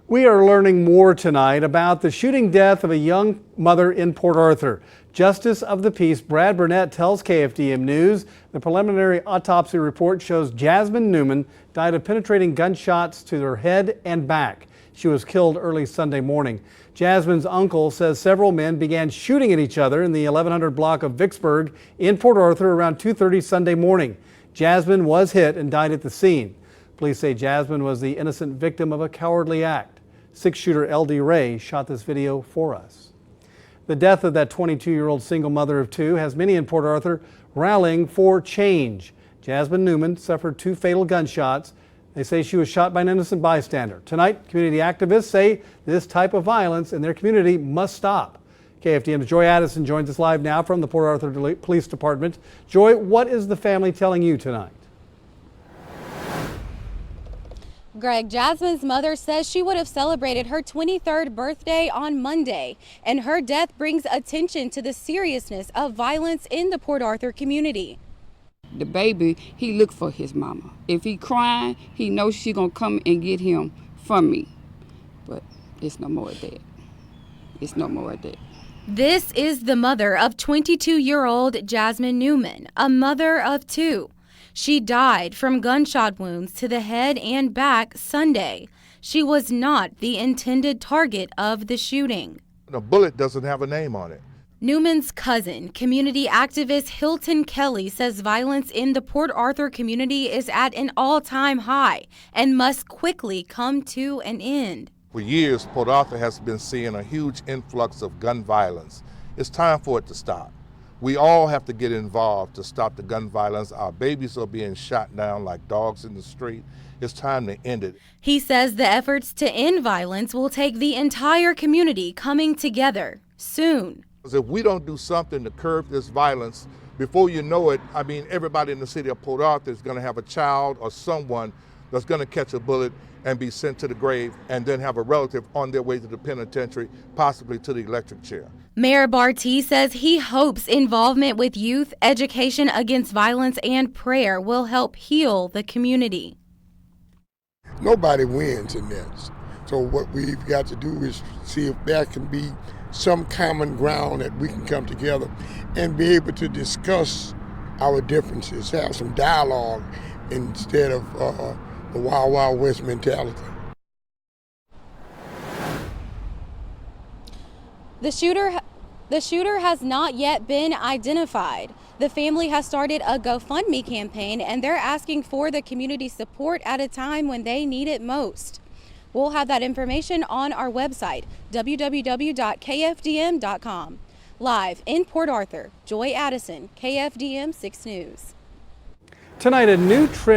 We are learning more tonight about the shooting death of a young mother in Port Arthur. Justice of the Peace Brad Burnett tells KFDM News the preliminary autopsy report shows Jasmine Newman died of penetrating gunshots to her head and back. She was killed early Sunday morning. Jasmine's uncle says several men began shooting at each other in the 1100 block of Vicksburg in Port Arthur around 2:30 Sunday morning. Jasmine was hit and died at the scene. Police say Jasmine was the innocent victim of a cowardly act. Six-shooter L.D. Ray shot this video for us. The death of that 22-year-old single mother of two has many in Port Arthur rallying for change. Jasmine Newman suffered two fatal gunshots. They say she was shot by an innocent bystander. Tonight, community activists say this type of violence in their community must stop. KFDM's Joy Addison joins us live now from the Port Arthur Police Department. Joy, what is the family telling you tonight? Greg, Jasmine's mother says she would have celebrated her 23rd birthday on Monday, and her death brings attention to the seriousness of violence in the Port Arthur community. The baby, he looked for his mama. If he crying, he knows she gonna come and get him from me. But it's no more of that. It's no more of that. This is the mother of 22-year-old Jasmine Newman, a mother of two. She died from gunshot wounds to the head and back Sunday. She was not the intended target of the shooting. The bullet doesn't have a name on it. Newman's cousin, community activist Hilton Kelly, says violence in the Port Arthur community is at an all-time high and must quickly come to an end. For years, Port Arthur has been seeing a huge influx of gun violence. It's time for it to stop. We all have to get involved to stop the gun violence. Our babies are being shot down like dogs in the street. It's time to end it. He says the efforts to end violence will take the entire community coming together soon. If we don't do something to curb this violence, before you know it, I mean, everybody in the city of Port Arthur is going to have a child or someone that's going to catch a bullet and be sent to the grave, and then have a relative on their way to the penitentiary, possibly to the electric chair. Mayor Barty says he hopes involvement with youth, education against violence, and prayer will help heal the community. Nobody wins in this. So what we've got to do is see if there can be some common ground that we can come together and be able to discuss our differences, have some dialogue instead of the Wild Wild West mentality. The shooter has not yet been identified. The family has started a GoFundMe campaign, and they're asking for the community support at a time when they need it most. We'll have that information on our website, www.kfdm.com. Live in Port Arthur, Joy Addison, KFDM 6 News. Tonight, a new trend